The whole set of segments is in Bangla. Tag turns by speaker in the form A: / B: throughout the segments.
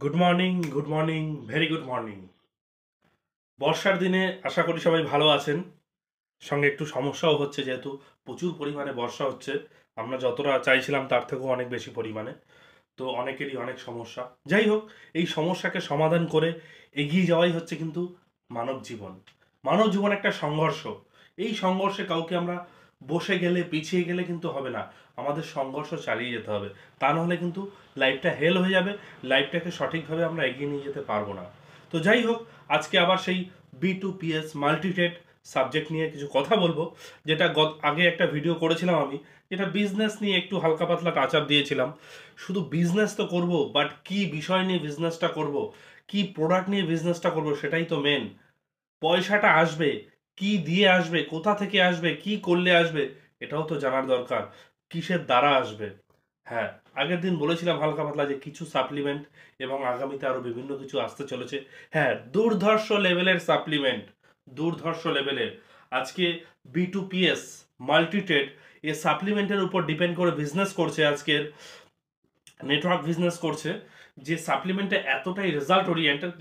A: Good morning, very good morning. বর্ষার দিনে আশা করি সবাই ভালো আছেন। সঙ্গে একটু সমস্যাও হচ্ছে, যেহেতু প্রচুর পরিমাণে বর্ষা হচ্ছে। আমরা যতটা চাইছিলাম তার থেকেও অনেক বেশি পরিমাণে। তো অনেকেরই অনেক সমস্যা। যাই হোক, এই সমস্যাকে সমাধান করে এগিয়ে যাওয়াই হচ্ছে কিন্তু মানব জীবন। মানব জীবন একটা সংঘর্ষ। এই সংঘর্ষে কাউকে আমরা বসে গেলে, পিছিয়ে গেলে কিন্তু হবে না। আমাদের সংঘর্ষ চালিয়ে যেতে হবে। তা নাহলে কিন্তু লাইফটা হেল হয়ে যাবে। লাইফটাকে সঠিকভাবে আমরা এগিয়ে নিয়ে যেতে পারবো না। তো যাই হোক, আজকে আবার সেই B2PS মাল্টিটেট সাবজেক্ট নিয়ে কিছু কথা বলবো, যেটা আগে একটা ভিডিও করেছিলাম আমি, যেটা বিজনেস নিয়ে একটু হালকা পাতলা টাচ আপ দিয়েছিলাম। শুধু বিজনেস তো করব, বাট কি বিষয় নিয়ে বিজনেসটা করব, কি প্রোডাক্ট নিয়ে বিজনেসটা করব, সেটাই তো মেন। পয়সাটা আসবে কি দিয়ে আসবে, কোথা থেকে আসবে, কি করলে আসবে, এটাও তো জানার দরকার। কিসের দ্বারা আসবে। হ্যাঁ, আগের দিন বলেছিলাম হালকা পাতলা যে কিছু সাপ্লিমেন্ট, এবং আগামীতে আরো বিভিন্ন কিছু আসতে চলেছে। হ্যাঁ, দুর্ধর্ষ লেভেলের সাপ্লিমেন্ট, দুর্ধর্ষ লেভেলের। আজকে B2PS মাল্টিটেট এ সাপ্লিমেন্টের উপর ডিপেন্ড করে বিজনেস করছে, আজকের নেটওয়ার্ক বিজনেস করছে। যে সাপ্লিমেন্টে এতটাই রেজাল্ট ওরিয়েন্টেড,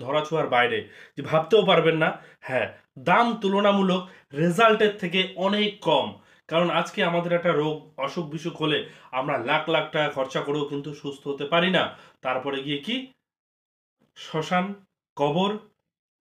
A: ধরা ছোঁয়ার বাইরে, যে ভাবতেও পারবেন না। হ্যাঁ, দাম তুলনামূলক রেজাল্টের থেকে অনেক কম। কারণ আজকে আমাদের একটা রোগ, অসুখ বিসুখ হলে আমরা লাখ লাখ টাকা খরচা করেও কিন্তু সুস্থ হতে পারি না। তারপরে গিয়ে কি শ্মশান, কবর,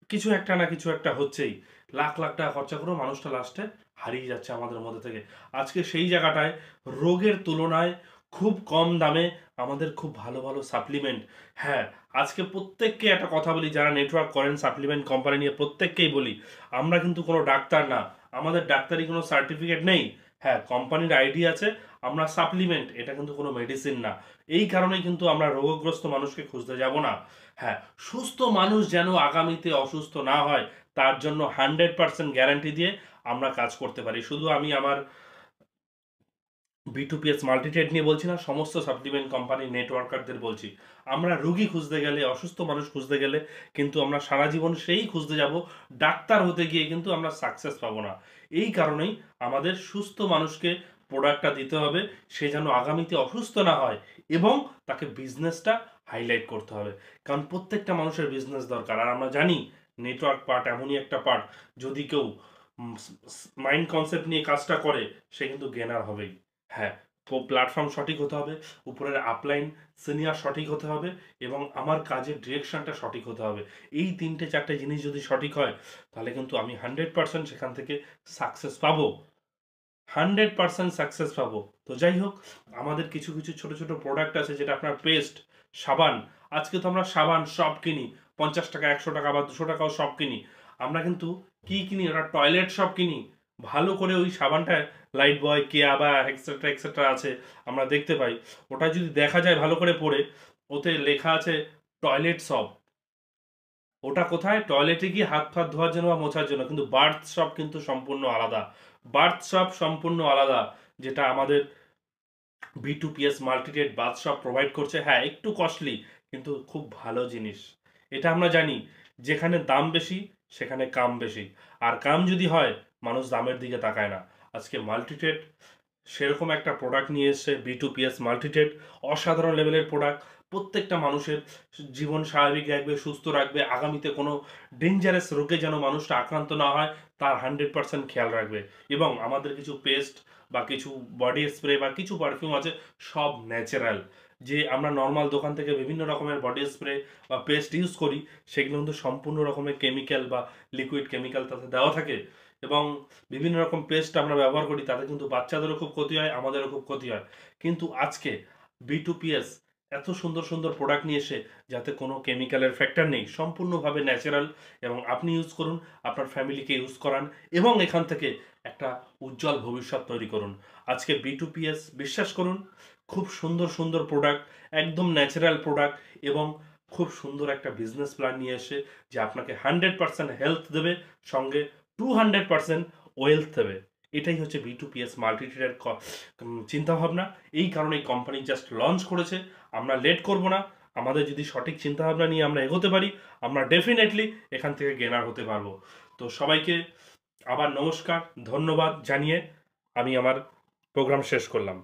A: কিছু একটা না কিছু একটা হচ্ছেই। লাখ লাখ টাকা খরচা করেও মানুষটা লাস্টে হারিয়ে যাচ্ছে আমাদের মধ্যে থেকে। আজকে সেই জায়গাটায় রোগের তুলনায় খুব কম দামে আমাদের খুব ভালো ভালো সাপ্লিমেন্ট। হ্যাঁ, আজকে প্রত্যেককে একটা কথা বলি, যারা নেটওয়ার্ক করেন সাপ্লিমেন্ট কোম্পানি নিয়ে, প্রত্যেককেই বলি, আমরা কিন্তু কোনো ডাক্তার না, আমাদের ডাক্তারি কোনো সার্টিফিকেট নেই। হ্যাঁ, কোম্পানির আইডি আছে, আমরা সাপ্লিমেন্ট, এটা কিন্তু কোনো মেডিসিন না। এই কারণেই কিন্তু আমরা রোগগ্রস্ত মানুষকে খুঁজতে যাব না। হ্যাঁ, সুস্থ মানুষ যেন আগামীতে অসুস্থ না হয়, তার জন্য 100% গ্যারান্টি দিয়ে আমরা কাজ করতে পারি। শুধু আমি আমার B2PS মাল্টিটেট নিয়ে বলছি না, সমস্ত সাপ্লিমেন্ট কোম্পানি নেটওয়ার্কারদের বলছি। আমরা রুগী খুঁজতে গেলে, অসুস্থ মানুষ খুঁজতে গেলে কিন্তু আমরা সারা জীবন সেই খুঁজতে যাব, ডাক্তার হতে গিয়ে কিন্তু আমরা সাকসেস পাবো না। এই কারণেই আমাদের সুস্থ মানুষকে প্রোডাক্টটা দিতে হবে, সে যেন আগামীতে অসুস্থ না হয়, এবং তাকে বিজনেসটা হাইলাইট করতে হবে। কারণ প্রত্যেকটা মানুষের বিজনেস দরকার। আর আমরা জানি নেটওয়ার্ক পার্ট এমনই একটা পার্ট, যদি কেউ মাইন্ড কনসেপ্ট নিয়ে কাজটা করে, সে কিন্তু গেনার হবেই। হ্যাঁ, প্ল্যাটফর্ম সঠিক হতে হবে, উপরের আপলাইন সিনিয়র সঠিক হতে হবে, এবং আমার কাজের ডিরেকশনটা সঠিক হতে হবে। এই তিনটে চারটে জিনিস যদি সঠিক হয়, তাহলে কিন্তু আমি 100% সেখান থেকে সাকসেস পাবো। 100% সাকসেস পাবো। তো যাই হোক, আমাদের কিছু কিছু ছোট ছোট প্রোডাক্ট আছে, যেটা আপনার পেস্ট, সাবান। আজকে তো আমরা সাবান সব কিনি, 50 টাকা, 100 টাকা বা 200 টাকাও সব কিনি। আমরা কিন্তু কি কিনি, ওরা টয়লেট সব কিনি। ভালো করে ওই সাবানটায় লাইট বয়, কেয়া বা এক্সেট্রা এক্সেট্রা আছে, আমরা দেখতে পাই। ওটা যদি দেখা যায় ভালো করে পড়ে, ওতে লেখা আছে টয়লেট সব। ওটা কোথায়? টয়লেটে গিয়ে হাত ফাত ধোয়ার জন্য বা মোছার জন্য। কিন্তু বার্থ শপ কিন্তু সম্পূর্ণ আলাদা। বার্থ শপ সম্পূর্ণ আলাদা, যেটা আমাদের B2PS মাল্টিটেট বাথ শপ প্রোভাইড করছে। হ্যাঁ, একটু কস্টলি, কিন্তু খুব ভালো জিনিস। এটা আমরা জানি, যেখানে দাম বেশি সেখানে কাম বেশি। আর কাম যদি হয়, মানুষ দামের দিকে তাকায় না। আজকে মাল্টিটেট সেরকম একটা প্রোডাক্ট নিয়ে এসছে, B2PS মাল্টিটেট। অসাধারণ লেভেলের প্রোডাক্ট, প্রত্যেকটা মানুষের জীবন স্বাভাবিক রাখবে, সুস্থ রাখবে, আগামীতে কোনো ডেঞ্জারাস রোগে যেন মানুষটা আক্রান্ত না হয়, তার 100% খেয়াল রাখবে। এবং আমাদের কিছু পেস্ট বা কিছু বডি স্প্রে বা কিছু পারফিউম আছে, সব ন্যাচারাল। যে আমরা নর্মাল দোকান থেকে বিভিন্ন রকমের বডি স্প্রে বা পেস্ট ইউজ করি, সেগুলো কিন্তু সম্পূর্ণ রকমের কেমিক্যাল বা লিকুইড কেমিক্যাল তাতে দেওয়া থাকে। এবং বিভিন্ন রকম পেস্ট আমরা ব্যবহার করি, তাতে কিন্তু বাচ্চাদেরও খুব ক্ষতি হয়, আমাদেরও খুব ক্ষতি হয়। কিন্তু আজকে B2PS এত সুন্দর সুন্দর প্রোডাক্ট নিয়ে এসে, যাতে কোনো কেমিক্যালের ফ্যাক্টর নেই, সম্পূর্ণভাবে ন্যাচারাল, এবং আপনি ইউজ করুন, আপনার ফ্যামিলিকে ইউজ করান, এবং এখান থেকে একটা উজ্জ্বল ভবিষ্যৎ তৈরি করুন। আজকে B2PS, বিশ্বাস করুন, খুব সুন্দর সুন্দর প্রোডাক্ট, একদম ন্যাচারাল প্রোডাক্ট, এবং খুব সুন্দর একটা বিজনেস প্ল্যান নিয়ে এসে, যে আপনাকে 100% হেলথ দেবে, সঙ্গে 200% ওয়েলথ দেবে। এটাই হচ্ছে B2PS মাল্টিটেটের চিন্তাভাবনা। এই কারণে এই কোম্পানি জাস্ট লঞ্চ করেছে। আমরা লেট করব না। আমাদের যদি সঠিক চিন্তাভাবনা নিয়ে আমরা এগোতে পারি, আমরা ডেফিনেটলি এখান থেকে গেনার হতে পারবো। তো সবাইকে আবার নমস্কার, ধন্যবাদ জানিয়ে আমি আমার প্রোগ্রাম শেষ করলাম।